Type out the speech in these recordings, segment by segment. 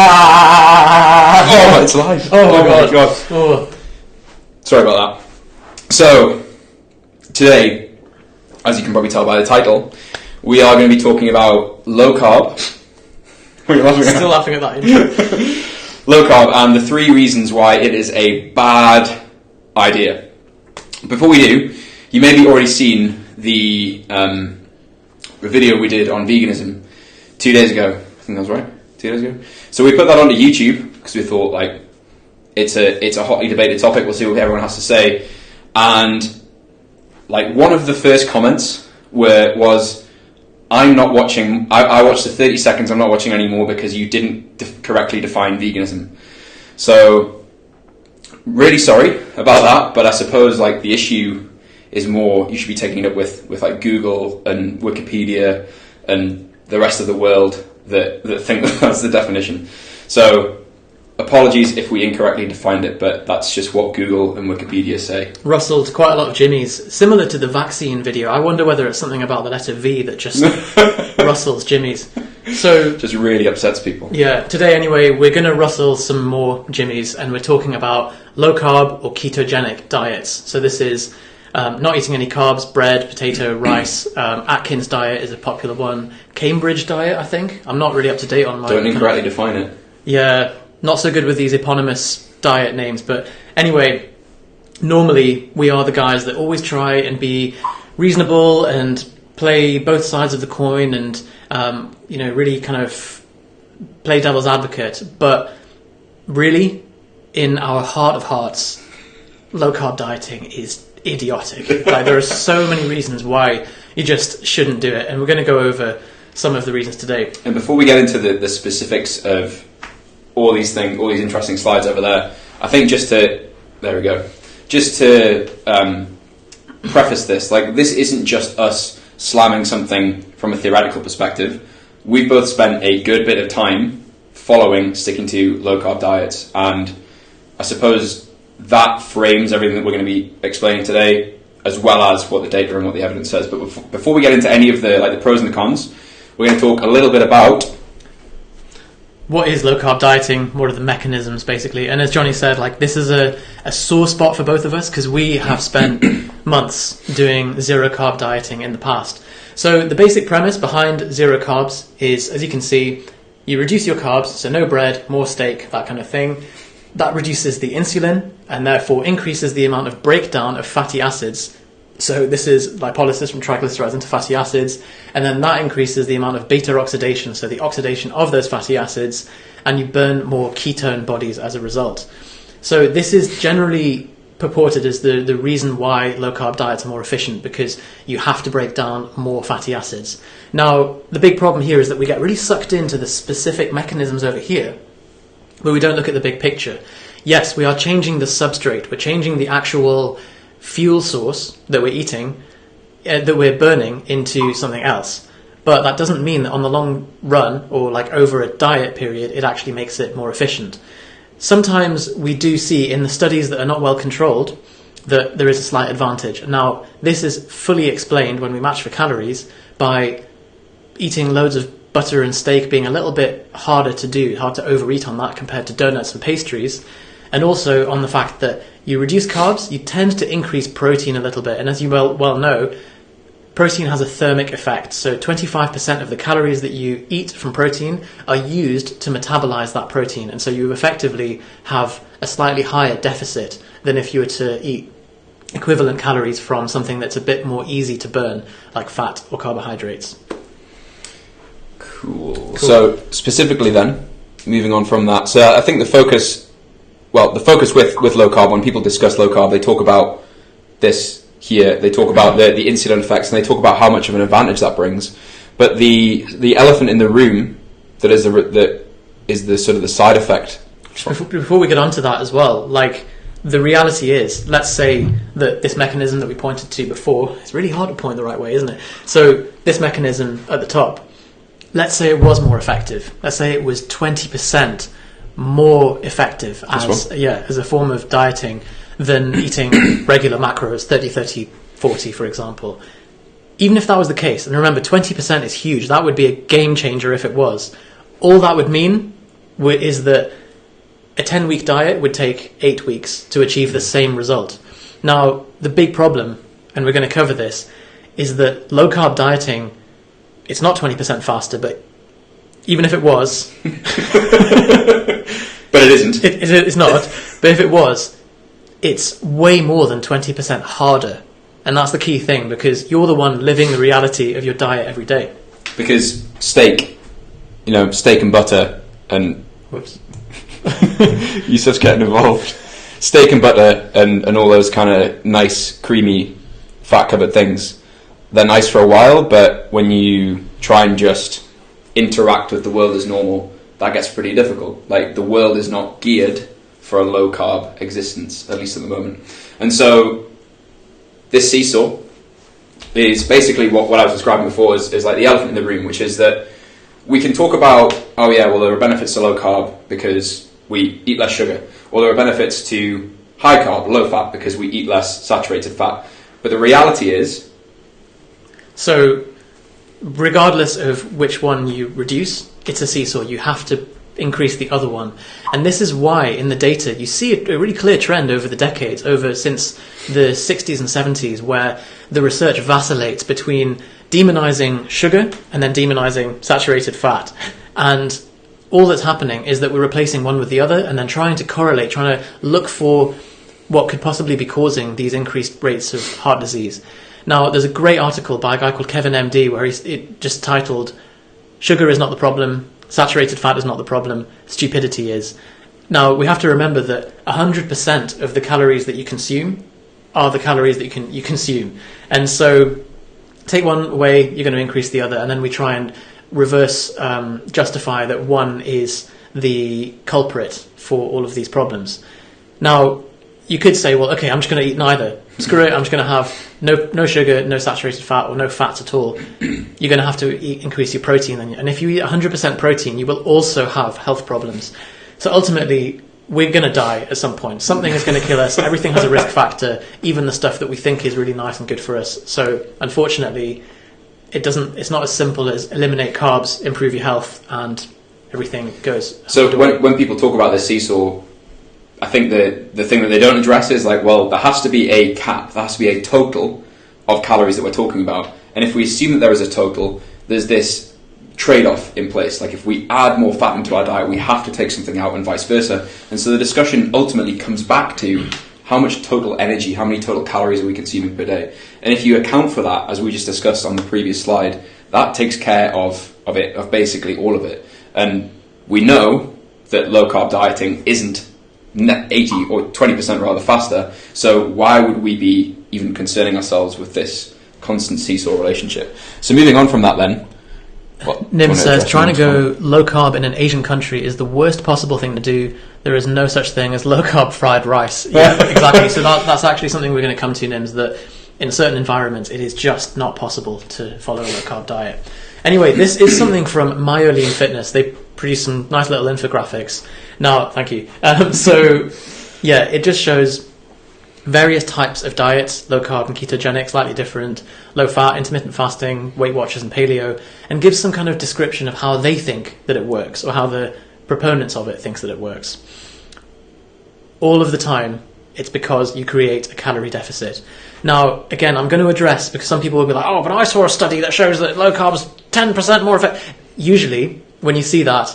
Oh, it's live. Oh my god. Oh. Sorry about that. So, today, as you can probably tell by the title, we are going to be talking about low carb. What are you laughing at? Still laughing at that intro. Low carb and the 3 reasons why it is a bad idea. Before we do, you may be already seen the video we did on veganism 2 days ago. I think that was right. 2 days ago. So we put that onto YouTube because we thought it's a hotly debated topic. We'll see what everyone has to say. And one of the first comments was, I'm not watching. I watched the 30 seconds. I'm not watching anymore because you didn't correctly define veganism. So, really sorry about that. But I suppose the issue is more. You should be taking it up with Google and Wikipedia and the rest of the world that think that's the definition. So, apologies if we incorrectly defined it, but that's just what Google and Wikipedia say. Rustled quite a lot of jimmies, similar to the vaccine video. I wonder whether it's something about the letter V that just rustles jimmies. So just really upsets people. Yeah, today anyway, we're going to rustle some more jimmies, and we're talking about low carb or ketogenic diets. So this is not eating any carbs, bread, potato, rice. Atkins diet is a popular one. Cambridge diet, I think. I'm not really up to date on my... Don't incorrectly define it. Yeah, not so good with these eponymous diet names, but anyway, normally we are the guys that always try and be reasonable and play both sides of the coin and, really kind of play devil's advocate. But really, in our heart of hearts, low-carb dieting is idiotic. There are so many reasons why you just shouldn't do it, and we're going to go over some of the reasons today. And before we get into the specifics of all these things, all these interesting slides over there, I think just to preface this, this isn't just us slamming something from a theoretical perspective. We've both spent a good bit of time sticking to low-carb diets, and I suppose that frames everything that we're going to be explaining today, as well as what the data and what the evidence says. But before we get into any of the pros and the cons, we're going to talk a little bit about what is low-carb dieting, what are the mechanisms, basically. And as Jonny said, this is a sore spot for both of us because we have spent months doing zero-carb dieting in the past. So the basic premise behind zero carbs is, as you can see, you reduce your carbs, so no bread, more steak, that kind of thing. That reduces the insulin and therefore increases the amount of breakdown of fatty acids. So this is lipolysis from triglycerides into fatty acids, and then that increases the amount of beta oxidation, so the oxidation of those fatty acids, and you burn more ketone bodies as a result. So this is generally purported as the reason why low-carb diets are more efficient, because you have to break down more fatty acids. Now, the big problem here is that we get really sucked into the specific mechanisms over here, but we don't look at the big picture. Yes, we are changing the substrate, we're changing the actual fuel source that we're eating, that we're burning into something else. But that doesn't mean that on the long run, or over a diet period, it actually makes it more efficient. Sometimes we do see in the studies that are not well controlled that there is a slight advantage. Now, this is fully explained when we match for calories by eating loads of butter and steak being a little bit hard to overeat on that compared to donuts and pastries. And also on the fact that you reduce carbs, you tend to increase protein a little bit. And as you well know, protein has a thermic effect. So 25% of the calories that you eat from protein are used to metabolize that protein. And so you effectively have a slightly higher deficit than if you were to eat equivalent calories from something that's a bit more easy to burn, like fat or carbohydrates. Cool. So specifically then, moving on from that, so I think the focus with low carb, when people discuss low carb, they talk about this here, they talk about the insulin effects, and they talk about how much of an advantage that brings. But the elephant in the room that is the sort of the side effect. Before we get onto that as well, the reality is, let's say that this mechanism that we pointed to before, it's really hard to point the right way, isn't it? So this mechanism at the top, let's say it was more effective. Let's say it was 20% more effective as a form of dieting than eating regular macros, 30, 30, 40, for example. Even if that was the case, and remember, 20% is huge, that would be a game changer if it was. All that would mean is that a 10-week diet would take 8 weeks to achieve the same result. Now, the big problem, and we're going to cover this, is that low-carb dieting, it's not 20% faster, but even if it was... But it isn't. It's not. But if it was, it's way more than 20% harder. And that's the key thing, because you're the one living the reality of your diet every day. Because steak and butter and... Whoops. Yusef's getting involved. Steak and butter and all those kind of nice, creamy, fat-covered things, they're nice for a while, but when you try and just interact with the world as normal, that gets pretty difficult. Like, the world is not geared for a low-carb existence, at least at the moment. And so, this seesaw is basically what I was describing before is like the elephant in the room, which is that we can talk about, oh yeah, well, there are benefits to low-carb because we eat less sugar, or there are benefits to high-carb, low-fat, because we eat less saturated fat. But the reality is... So, regardless of which one you reduce, it's a seesaw. You have to increase the other one. And this is why, in the data, you see a really clear trend over the decades, since the 60s and 70s, where the research vacillates between demonizing sugar and then demonizing saturated fat. And all that's happening is that we're replacing one with the other and then trying to correlate, trying to look for what could possibly be causing these increased rates of heart disease. Now, there's a great article by a guy called Kevin MD where it just titled, "Sugar is not the problem, saturated fat is not the problem, stupidity is." Now, we have to remember that 100% of the calories that you consume are the calories that you consume. And so, take one away, you're going to increase the other, and then we try and reverse justify that one is the culprit for all of these problems. Now, you could say, well, okay, I'm just going to eat neither. Screw it, I'm just going to have no sugar, no saturated fat, or no fats at all. You're going to have to increase your protein. And if you eat 100% protein, you will also have health problems. So ultimately, we're going to die at some point. Something is going to kill us. Everything has a risk factor, even the stuff that we think is really nice and good for us. So unfortunately, it's not as simple as eliminate carbs, improve your health, and everything goes. So when people talk about the seesaw, I think the thing that they don't address is like, well, there has to be a cap, there has to be a total of calories that we're talking about. And if we assume that there is a total, there's this trade-off in place. Like, if we add more fat into our diet, we have to take something out, and vice versa. And so the discussion ultimately comes back to how much total energy, how many total calories are we consuming per day. And if you account for that, as we just discussed on the previous slide, that takes care of basically all of it. And we know that low-carb dieting isn't 80 or 20% rather faster, so why would we be even concerning ourselves with this constant seesaw relationship? So moving on from that then, Nim says trying to go low carb in an Asian country is the worst possible thing to do. There is no such thing as low carb fried rice. Yeah, exactly. So that's actually something we're going to come to, Nims, that in certain environments it is just not possible to follow a low carb diet. Anyway, this is something from My Early in Fitness. They produce some nice little infographics. Now, thank you. So, yeah, it just shows various types of diets, low carb and ketogenic, slightly different, low fat, intermittent fasting, Weight Watchers and paleo, and gives some kind of description of how they think that it works, or how the proponents of it thinks that it works. All of the time, it's because you create a calorie deficit. Now, again, I'm going to address, because some people will be like, oh, but I saw a study that shows that low carb is 10% more effective. Usually, when you see that,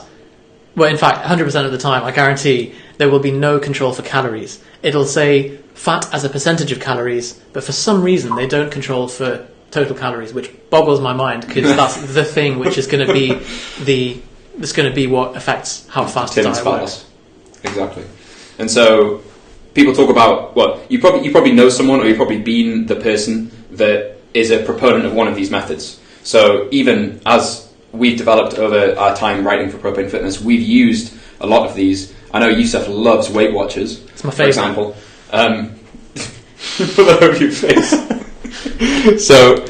well, in fact, 100% of the time, I guarantee there will be no control for calories. It'll say fat as a percentage of calories, but for some reason they don't control for total calories, which boggles my mind, because that's the thing which is going to be what affects how fast the diet works. Exactly. And so people talk about, well, you probably know someone, or you've probably been the person that is a proponent of one of these methods. So even as we've developed over our time writing for Propanefitness, we've used a lot of these. I know Yusef loves Weight Watchers, it's my favourite. For example. Pull over your face. So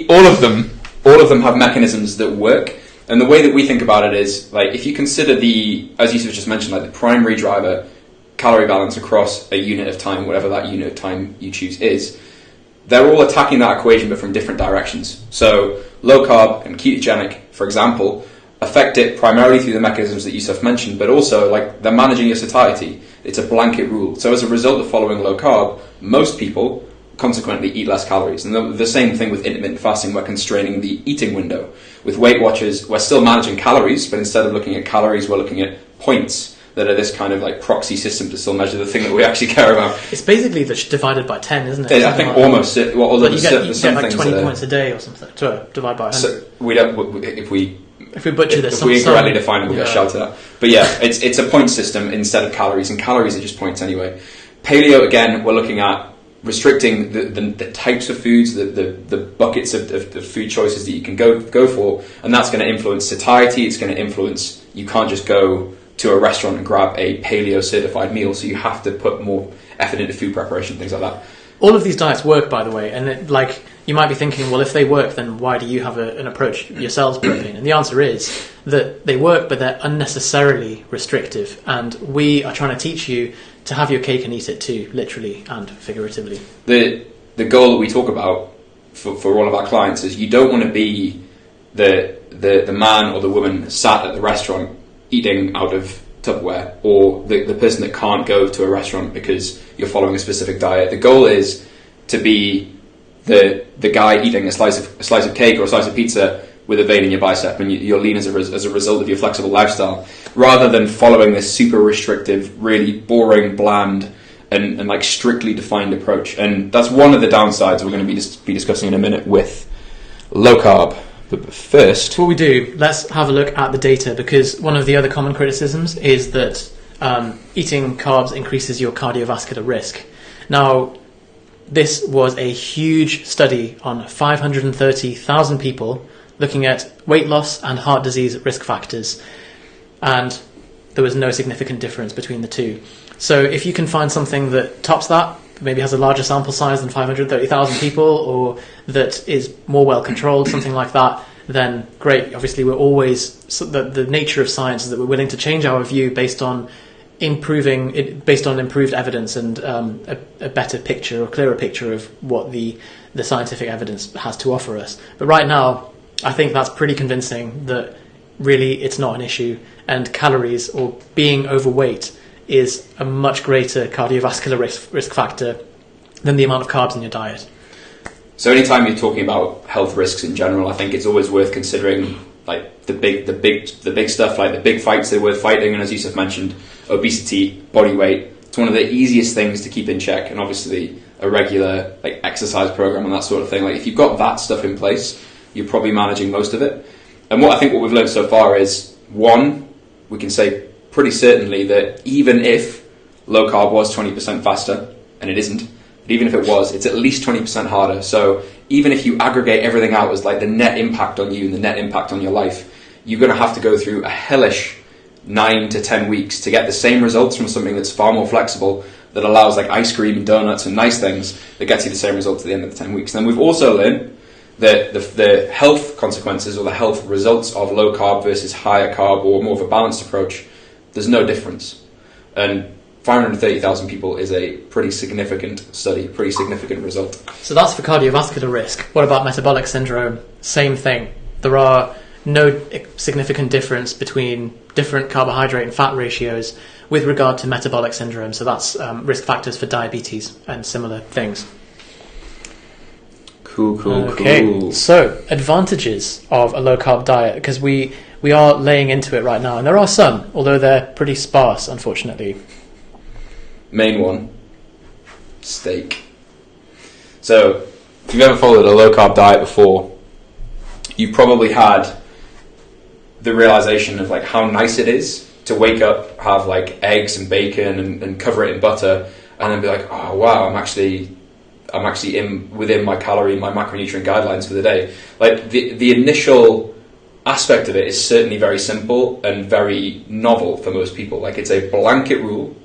all of them have mechanisms that work. And the way that we think about it is, like, if you consider as Yusef just mentioned, like the primary driver, calorie balance across a unit of time, whatever that unit of time you choose is, they're all attacking that equation but from different directions. So low carb and ketogenic, for example, affect it primarily through the mechanisms that Yusef mentioned, but also like they're managing your satiety. It's a blanket rule. So as a result of following low carb, most people consequently eat less calories. And the same thing with intermittent fasting, we're constraining the eating window. With Weight Watchers, we're still managing calories, but instead of looking at calories, we're looking at points that are this kind of like proxy system to still measure the thing that we actually care about. It's basically divided by 10, isn't it? I think almost. Well, but you get like 20 points a day or something. So divide by 100. So we don't. If we butcher this, if we incorrectly define it, we'll get shouted at. But yeah, it's a point system instead of calories, and calories are just points anyway. Paleo, again, we're looking at restricting the types of foods, the buckets of food choices that you can go for, and that's going to influence satiety. It's going to influence, you can't just go to a restaurant and grab a paleo certified meal, so you have to put more effort into food preparation, things like that. All of these diets work, by the way, and you might be thinking, well, if they work, then why do you have an approach yourselves, Propane? And the answer is that they work, but they're unnecessarily restrictive, and we are trying to teach you to have your cake and eat it too, literally and figuratively. The goal that we talk about for all of our clients is you don't want to be the man or the woman sat at the restaurant eating out of Tupperware, or the person that can't go to a restaurant because you're following a specific diet. The goal is to be the guy eating a slice of cake or a slice of pizza with a vein in your bicep, and you're lean as a result of your flexible lifestyle, rather than following this super restrictive, really boring, bland, and like strictly defined approach. And that's one of the downsides we're going to be discussing in a minute with low carb. But first, before we do, let's have a look at the data, because one of the other common criticisms is that eating carbs increases your cardiovascular risk. Now, this was a huge study on 530,000 people looking at weight loss and heart disease risk factors, and there was no significant difference between the two. So if you can find something that tops that, maybe has a larger sample size than 530,000 people, or that is more well controlled, something like that, then great. Obviously, we're always, the nature of science is that we're willing to change our view based on improved evidence and a better picture or clearer picture of what the scientific evidence has to offer us. But right now, I think that's pretty convincing that really it's not an issue, and calories or being overweight is a much greater cardiovascular risk factor than the amount of carbs in your diet. So anytime you're talking about health risks in general, I think it's always worth considering like the big stuff, like the big fights that are worth fighting. And as Yusef mentioned, obesity, body weight, it's one of the easiest things to keep in check. And obviously a regular like exercise program and that sort of thing. Like if you've got that stuff in place, you're probably managing most of it. And what we've learned so far is, one, we can say pretty certainly that even if low carb was 20% faster, and it isn't, but even if it was, it's at least 20% harder. So even if you aggregate everything out as like the net impact on you and the net impact on your life, you're going to have to go through a hellish 9 to 10 weeks to get the same results from something that's far more flexible, that allows like ice cream and donuts and nice things, that gets you the same results at the end of the 10 weeks. And then we've also learned that the health consequences or the health results of low carb versus higher carb or more of a balanced approach, there's no difference. And 530,000 people is a pretty significant study, pretty significant result. So that's for cardiovascular risk. What about metabolic syndrome? Same thing. There are no significant difference between different carbohydrate and fat ratios with regard to metabolic syndrome. So that's risk factors for diabetes and similar things. Cool. So advantages of a low carb diet, because we are laying into it right now, and there are some, although they're pretty sparse, unfortunately. Main one, steak. So if you've ever followed a low carb diet before, you've probably had the realization of like how nice it is to wake up, have like eggs and bacon and cover it in butter, and then be like, oh wow, I'm actually within my macronutrient guidelines for the day. Like the initial aspect of it is certainly very simple and very novel for most people. Like it's a blanket rule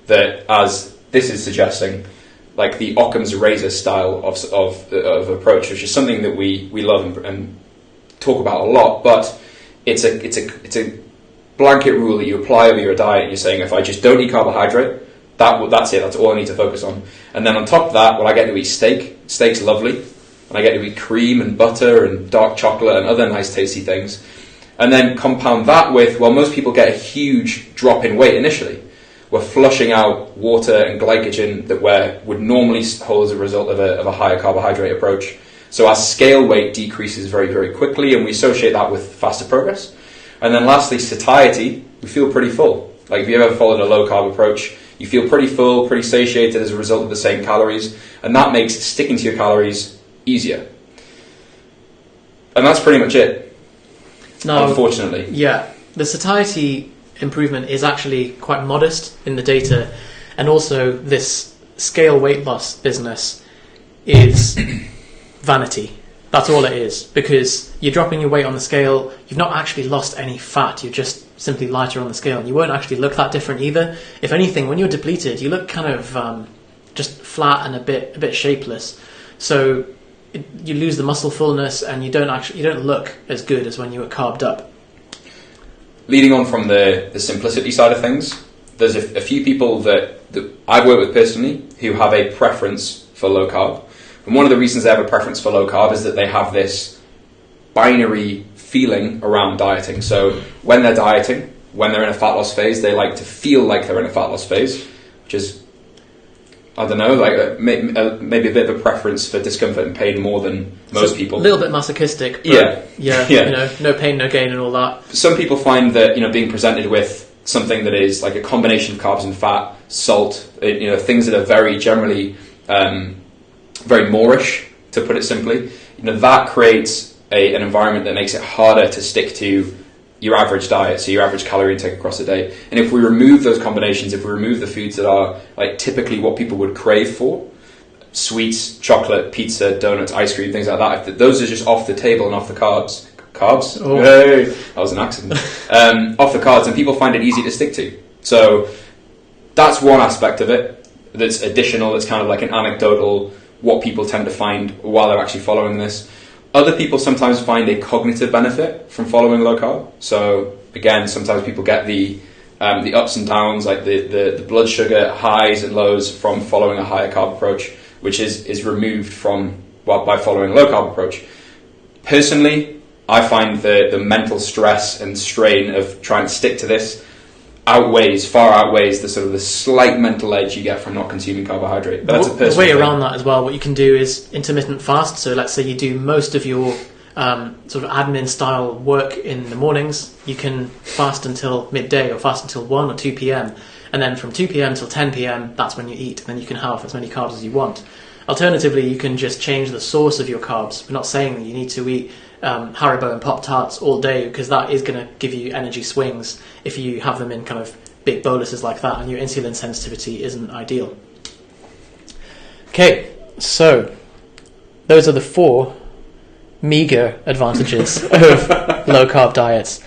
that, as this is suggesting, like the Occam's razor style of approach, which is something that we love and talk about a lot, but it's a blanket rule that you apply over your diet, and you're saying, if I just don't eat carbohydrate, that's it, that's all I need to focus on. And then on top of that, well, I get to eat steak. Steak's lovely. And I get to eat cream and butter and dark chocolate and other nice tasty things. And then compound that with, well, most people get a huge drop in weight initially. We're flushing out water and glycogen that would normally hold as a result of a higher carbohydrate approach. So our scale weight decreases very, very quickly, and we associate that with faster progress. And then lastly, satiety, we feel pretty full. Like if you ever followed a low carb approach, you feel pretty full, pretty satiated as a result of the same calories, and that makes sticking to your calories easier. And that's pretty much it, unfortunately. Yeah, the satiety improvement is actually quite modest in the data, and also this scale weight loss business is vanity. That's all it is, because you're dropping your weight on the scale, you've not actually lost any fat, you're just simply lighter on the scale, and you won't actually look that different either. If anything, when you're depleted, you look kind of just flat and a bit shapeless. So you lose the muscle fullness, and you don't look as good as when you were carbed up. Leading on from the simplicity side of things, there's a few people that I've worked with personally who have a preference for low carb. And one of the reasons they have a preference for low carb is that they have this binary feeling around dieting. So when they're dieting, when they're in a fat loss phase, they like to feel like they're in a fat loss phase, which is, I don't know, like maybe a bit of a preference for discomfort and pain more than most people. A little bit masochistic, but yeah. You know, no pain, no gain and all that. Some people find that, being presented with something that is like a combination of carbs and fat, salt, things that are very generally very Moorish, to put it simply, that creates an environment that makes it harder to stick to your average diet, so your average calorie intake across the day. And if we remove those combinations, if we remove the foods that are like typically what people would crave for, sweets, chocolate, pizza, donuts, ice cream, things like that, if those are just off the table and off the carbs, oh. Hey, that was an accident, off the cards, and people find it easy to stick to. So that's one aspect of it that's additional, that's kind of like an anecdotal, what people tend to find while they're actually following this. Other people sometimes find a cognitive benefit from following low carb. So again, sometimes people get the ups and downs, like the blood sugar highs and lows from following a higher carb approach, which is removed by following a low carb approach. Personally, I find the mental stress and strain of trying to stick to this far outweighs the sort of the slight mental edge you get from not consuming carbohydrate. But that's a personal the way thing. around that as well, what you can do is intermittent fast. So let's say you do most of your sort of admin style work in the mornings. You can fast until midday, or fast until 1 or 2 p.m. And then from 2 p.m. till 10 p.m, that's when you eat. And then you can have as many carbs as you want. Alternatively, you can just change the source of your carbs. We're not saying that you need to eat Haribo and Pop-Tarts all day, because that is going to give you energy swings if you have them in kind of big boluses like that, and your insulin sensitivity isn't ideal. Okay, so those are the 4 meager advantages of low carb diets.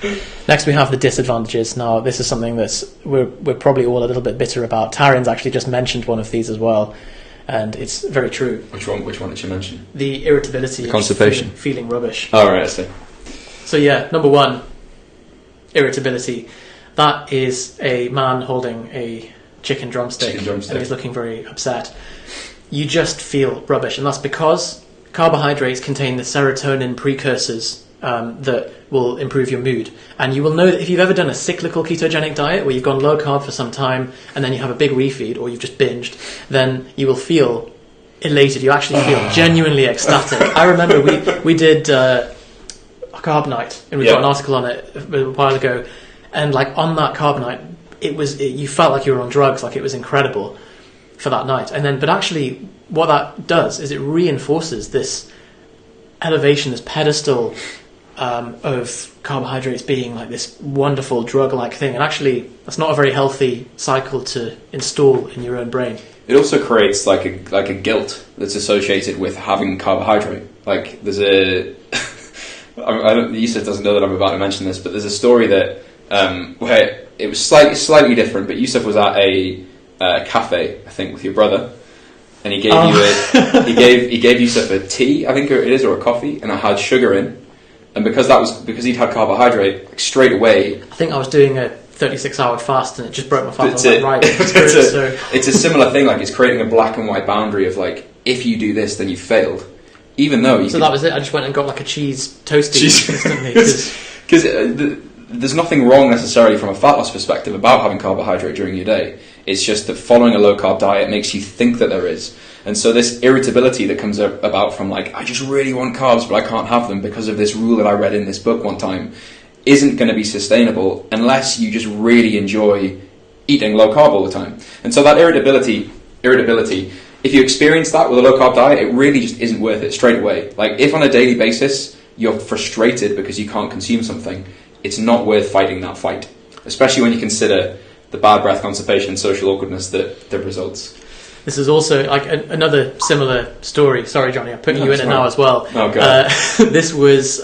Next we have the disadvantages. Now this is something that's we're probably all a little bit bitter about. Taryn's actually just mentioned one of these as well, and it's very true. Which one did she mention? The irritability, the constipation, feeling rubbish. Oh right, I see. So yeah, number 1, irritability. That is a man holding a chicken drumstick, and he's looking very upset. You just feel rubbish, and that's because carbohydrates contain the serotonin precursors that will improve your mood. And you will know that if you've ever done a cyclical ketogenic diet where you've gone low carb for some time and then you have a big refeed, or you've just binged, then you will feel elated. You actually feel genuinely ecstatic. I remember we did a carb night, and we got an article on it a while ago, and like on that carb night, you felt like you were on drugs, like it was incredible for that night. And then, but actually what that does is it reinforces this elevation, this pedestal of carbohydrates being like this wonderful drug-like thing, and actually that's not a very healthy cycle to install in your own brain. It also creates like a guilt that's associated with having carbohydrate. Like there's Yusef doesn't know that I'm about to mention this, but there's a story that where it was slightly different, but Yusef was at a cafe, I think, with your brother, and he gave he gave Yusef a tea, I think it is, or a coffee, and it had sugar in. And because he'd had carbohydrate, like, straight away. I think I was doing a 36-hour fast, and it just broke my fast. It's a similar thing. Like it's creating a black and white boundary of like, if you do this, then you failed. Even though that was it. I just went and got like a cheese toasty instantly. Because there's nothing wrong necessarily from a fat loss perspective about having carbohydrate during your day. It's just that following a low carb diet makes you think that there is. And so this irritability that comes about from like, I just really want carbs, but I can't have them because of this rule that I read in this book one time, isn't going to be sustainable unless you just really enjoy eating low carb all the time. And so that irritability, if you experience that with a low carb diet, it really just isn't worth it straight away. Like if on a daily basis you're frustrated because you can't consume something, it's not worth fighting that fight, especially when you consider the bad breath, constipation, social awkwardness that results. This is also like another similar story. Sorry, Johnny, I'm putting you in it now as well. Oh, God. This was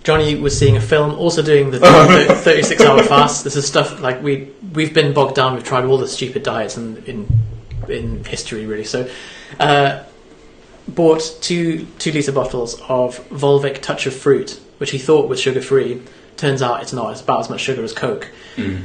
Johnny was seeing a film, also doing the 36-hour fast. This is stuff like we've been bogged down. We've tried all the stupid diets in history, really. So, bought 2 litre bottles of Volvic Touch of Fruit, which he thought was sugar-free. Turns out it's not. It's about as much sugar as Coke.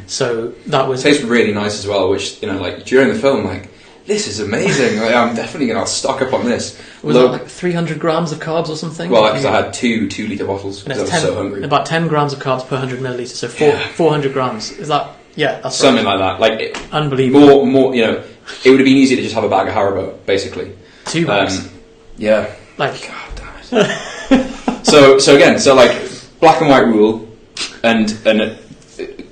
So that was... It tastes really nice as well, which, like during the film, like, this is amazing. Like, I'm definitely going to stock up on this. Was it like 300 grams of carbs or something? Well, because I had 2 2-litre bottles because I was so hungry. About 10 grams of carbs per 100 millilitres, so 400 grams. Is that... Yeah, that's something right. like that. Like unbelievable. More, it would have been easier to just have a bag of Haribo, basically. 2 bags. Yeah. Like... God damn it. so again, like, black and white rule, and a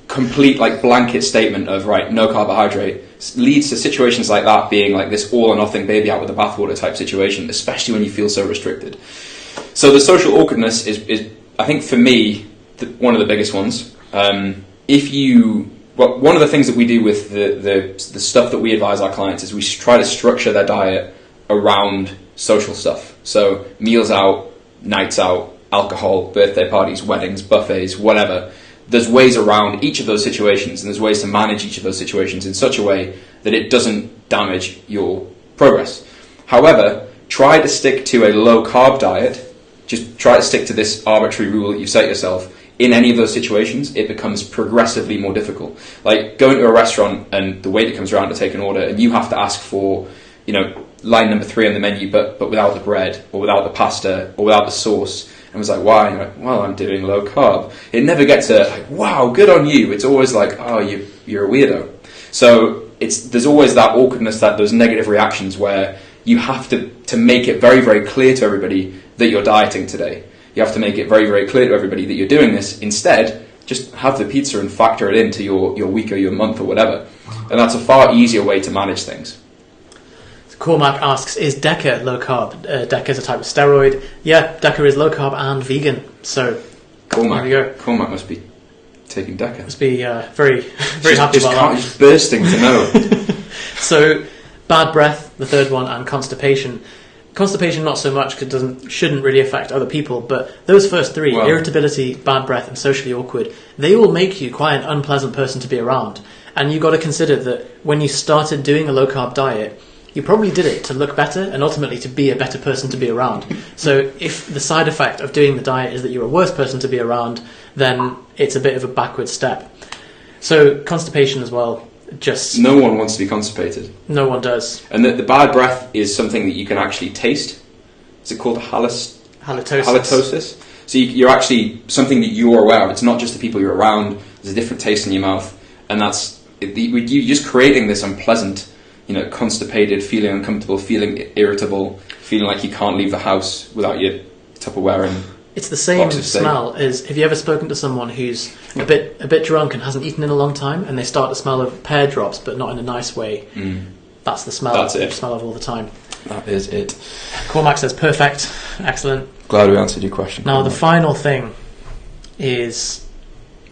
complete like blanket statement of right, no carbohydrate leads to situations like that being like this all or nothing, baby out with the bathwater type situation, especially when you feel so restricted. So the social awkwardness is I think for me one of the biggest ones. One of the things that we do with the stuff that we advise our clients is we try to structure their diet around social stuff. So meals out, nights out, alcohol, birthday parties, weddings, buffets, whatever. There's ways around each of those situations, and there's ways to manage each of those situations in such a way that it doesn't damage your progress. However, try to stick to a low carb diet. Just try to stick to this arbitrary rule that you've set yourself. In any of those situations, it becomes progressively more difficult. Like going to a restaurant and the waiter comes around to take an order and you have to ask for, line number 3 on the menu, but without the bread or without the pasta or without the sauce. And was like, why? And you're like, well, I'm doing low carb. It never gets a, like, wow, good on you. It's always like, oh, you're a weirdo. So there's always that awkwardness, those negative reactions where you have to make it very, very clear to everybody that you're dieting today. You have to make it very, very clear to everybody that you're doing this. Instead, just have the pizza and factor it into your week or your month or whatever. And that's a far easier way to manage things. Cormac asks, is Deca low carb? Deca is a type of steroid. Yeah, Deca is low carb and vegan. So, Cormac, there you go. Cormac must be taking Deca. Must be very, very happy about that. Just bursting to know. So, bad breath, the third one, and constipation. Constipation not so much because it shouldn't really affect other people, but those first 3, irritability, bad breath, and socially awkward, they all make you quite an unpleasant person to be around. And you've got to consider that when you started doing a low carb diet, you probably did it to look better and ultimately to be a better person to be around. So if the side effect of doing the diet is that you're a worse person to be around, then it's a bit of a backward step. So constipation as well. Just no one wants to be constipated. No one does. And the bad breath is something that you can actually taste. Is it called halitosis? Halitosis. So you're actually something that you're aware of. It's not just the people you're around. There's a different taste in your mouth, and you're just creating this unpleasant, constipated, feeling uncomfortable, feeling irritable, feeling like you can't leave the house without your Tupperware and it's the same smell as, have you ever spoken to someone who's a bit drunk and hasn't eaten in a long time and they start to smell of pear drops but not in a nice way? That's the smell you smell of all the time. That is it. Cormac says perfect, excellent. Glad we answered your question. Now the final thing is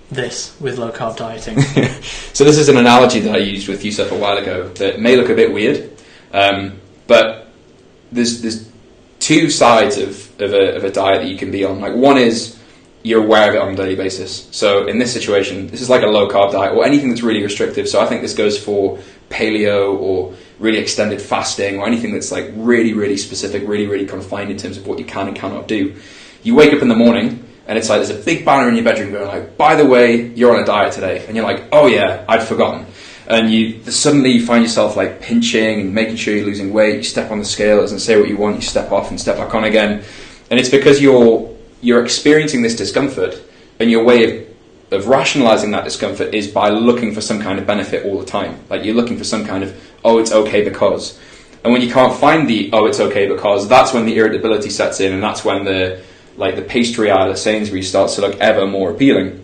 this with low carb dieting. So this is an analogy that I used with Yusef a while ago that may look a bit weird, but there's 2 sides of a diet that you can be on. Like one is you're aware of it on a daily basis. So in this situation, this is like a low carb diet or anything that's really restrictive. So I think this goes for paleo or really extended fasting or anything that's like really, really specific, really, really confined in terms of what you can and cannot do. You wake up in the morning and it's like there's a big banner in your bedroom going like, by the way, you're on a diet today. And you're like, oh yeah, I'd forgotten. And you suddenly find yourself like pinching and making sure you're losing weight. You step on the scale, it doesn't say what you want, you step off and step back on again. And it's because you're you're experiencing this discomfort, and your way of rationalizing that discomfort is by looking for some kind of benefit all the time. Like you're looking for some kind of, oh, it's okay because. And when you can't find the, oh, it's okay because, that's when the irritability sets in, and that's when the pastry aisle at Sainsbury's starts to look ever more appealing.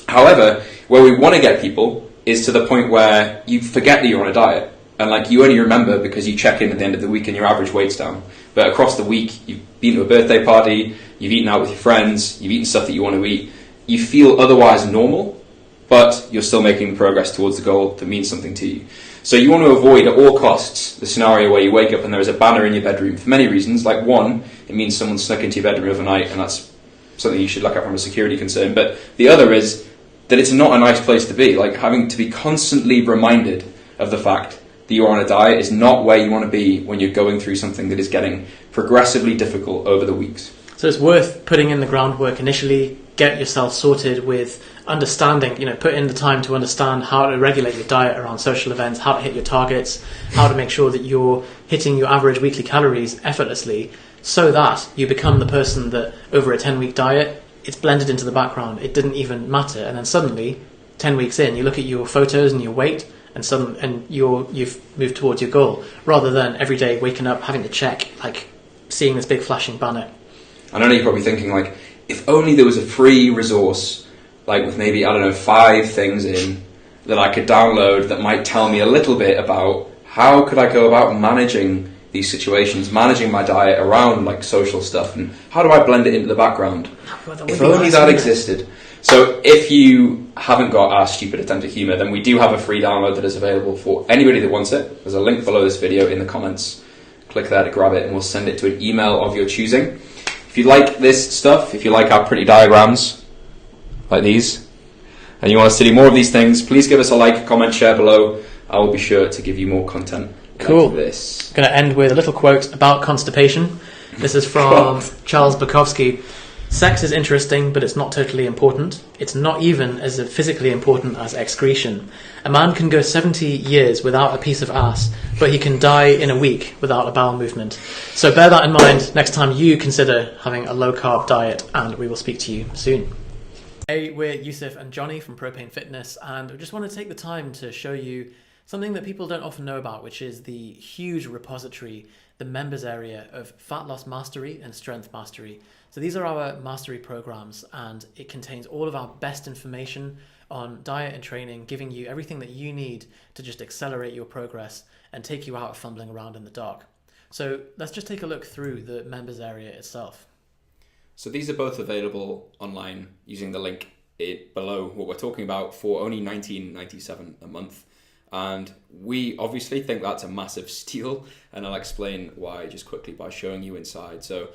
However, where we want to get people is to the point where you forget that you're on a diet. And like you only remember because you check in at the end of the week and your average weight's down. But across the week, you've been to a birthday party, you've eaten out with your friends, you've eaten stuff that you want to eat. You feel otherwise normal, but you're still making progress towards the goal that means something to you. So you want to avoid at all costs the scenario where you wake up and there is a banner in your bedroom for many reasons. Like one, it means someone snuck into your bedroom overnight, and that's something you should look at from a security concern. But the other is that it's not a nice place to be. Like having to be constantly reminded of the fact that you're on a diet is not where you want to be when you're going through something that is getting progressively difficult over the weeks. So it's worth putting in the groundwork initially, get yourself sorted with understanding, put in the time to understand how to regulate your diet around social events, how to hit your targets, how to make sure that you're hitting your average weekly calories effortlessly, so that you become the person that over a 10-week diet, it's blended into the background, it didn't even matter, and then suddenly, 10 weeks in, you look at your photos and your weight, and you've moved towards your goal, rather than every day waking up, having to check, like seeing this big flashing banner. I know you're probably thinking, like, if only there was a free resource, like with maybe, 5 things in, that I could download that might tell me a little bit about how could I go about managing these situations, managing my diet around like social stuff, and how do I blend it into the background? If only that existed. So if you haven't got our stupid attempt at humour, then we do have a free download that is available for anybody that wants it. There's a link below this video in the comments. Click there to grab it and we'll send it to an email of your choosing. If you like this stuff, if you like our pretty diagrams like these, and you want us to do more of these things, please give us a like, comment, share below. I will be sure to give you more content cool. like this. I'm going to end with a little quote about constipation. This is from Charles Bukowski. Sex is interesting, but it's not totally important. It's not even as physically important as excretion. A man can go 70 years without a piece of ass, but he can die in a week without a bowel movement. So bear that in mind next time you consider having a low-carb diet, and we will speak to you soon. Hey, we're Yusef and Jonny from Propanefitness, and we just want to take the time to show you something that people don't often know about, which is the huge repository, the members area of Fat Loss Mastery and Strength Mastery. So these are our mastery programs, and it contains all of our best information on diet and training, giving you everything that you need to just accelerate your progress and take you out of fumbling around in the dark. So let's just take a look through the members area itself. So these are both available online using the link below what we're talking about for only $19.97 a month. And we obviously think that's a massive steal, and I'll explain why just quickly by showing you inside. So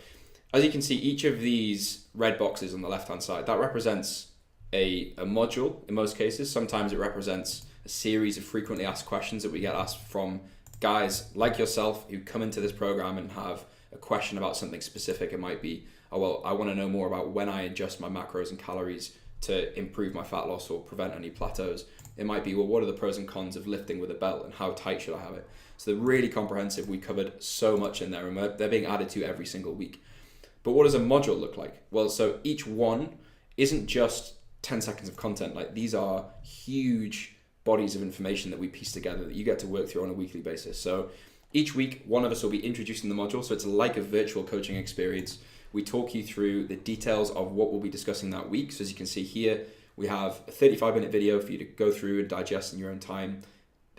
as you can see, each of these red boxes on the left hand side, that represents a module in most cases. Sometimes it represents a series of frequently asked questions that we get asked from guys like yourself who come into this program and have a question about something specific. It might be, oh well, I want to know more about when I adjust my macros and calories to improve my fat loss or prevent any plateaus. It might be, well, what are the pros and cons of lifting with a belt and how tight should I have it? So they're really comprehensive. We covered so much in there, and they're being added to every single week. But what does a module look like? Well, so each one isn't just 10 seconds of content. Like, these are huge bodies of information that we piece together that you get to work through on a weekly basis. So each week, one of us will be introducing the module. So it's like a virtual coaching experience. We talk you through the details of what we'll be discussing that week. So as you can see here, we have a 35-minute video for you to go through and digest in your own time,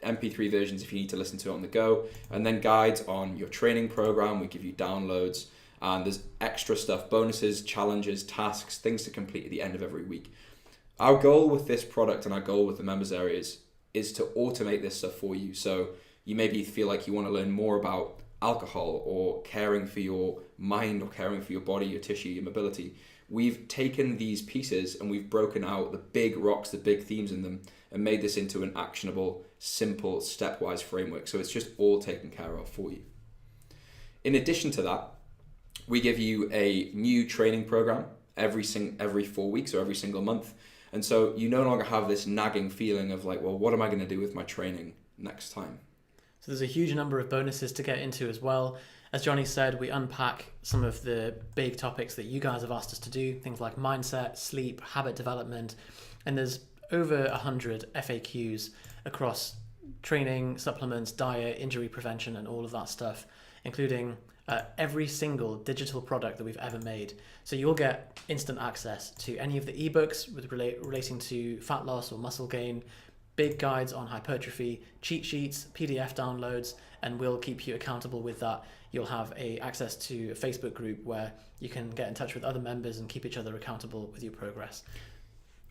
MP3 versions if you need to listen to it on the go, and then guides on your training program. We give you downloads, and there's extra stuff, bonuses, challenges, tasks, things to complete at the end of every week. Our goal with this product and our goal with the members areas is to automate this stuff for you. So you maybe feel like you want to learn more about alcohol or caring for your mind or caring for your body, your tissue, your mobility. We've taken these pieces and we've broken out the big rocks, the big themes in them, and made this into an actionable, simple, stepwise framework. So it's just all taken care of for you. In addition to that, we give you a new training program every 4 weeks or every single month. And so you no longer have this nagging feeling of like, well, what am I going to do with my training next time? So there's a huge number of bonuses to get into as well. As Jonny said, we unpack some of the big topics that you guys have asked us to do, things like mindset, sleep, habit development, and there's over 100 FAQs across training, supplements, diet, injury prevention, and all of that stuff, including every single digital product that we've ever made. So you'll get instant access to any of the ebooks relating to fat loss or muscle gain, big guides on hypertrophy, cheat sheets, PDF downloads, and we'll keep you accountable with that. You'll have access to a Facebook group where you can get in touch with other members and keep each other accountable with your progress.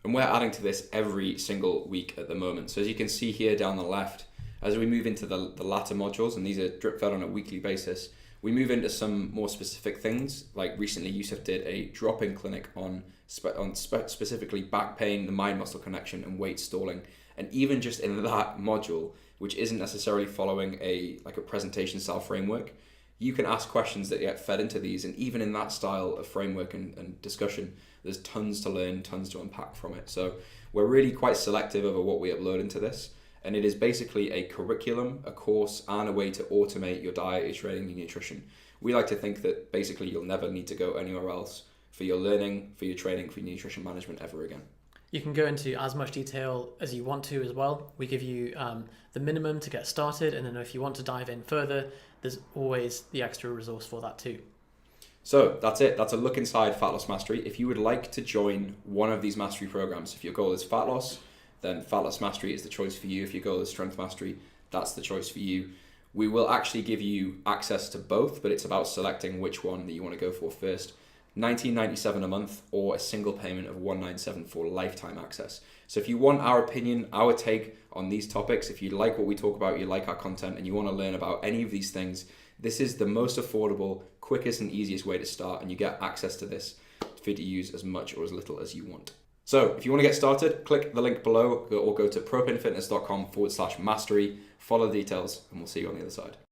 And we're adding to this every single week at the moment. So as you can see here down the left, as we move into the latter modules, and these are drip fed on a weekly basis, we move into some more specific things. Like recently, Yusef did a drop-in clinic on specifically back pain, the mind-muscle connection, and weight stalling. And even just in that module, which isn't necessarily following a presentation style framework, you can ask questions that get fed into these. And even in that style of framework and discussion, there's tons to learn, tons to unpack from it. So we're really quite selective over what we upload into this. And it is basically a curriculum, a course, and a way to automate your diet, your training, your nutrition. We like to think that basically you'll never need to go anywhere else for your learning, for your training, for your nutrition management ever again. You can go into as much detail as you want to as well. We give you the minimum to get started, and then if you want to dive in further, there's always the extra resource for that too. So that's it. That's a look inside Fat Loss Mastery. If you would like to join one of these mastery programs, if your goal is fat loss, then Fat Loss Mastery is the choice for you. If your goal is strength mastery, that's the choice for you. We will actually give you access to both, but it's about selecting which one that you want to go for first. $19.97 a month or a single payment of $197 for lifetime access. So if you want our opinion, our take on these topics, if you like what we talk about, you like our content, and you want to learn about any of these things, this is the most affordable, quickest and easiest way to start, and you get access to this for you to use as much or as little as you want. So if you want to get started, click the link below or go to propanefitness.com/mastery, follow the details, and we'll see you on the other side.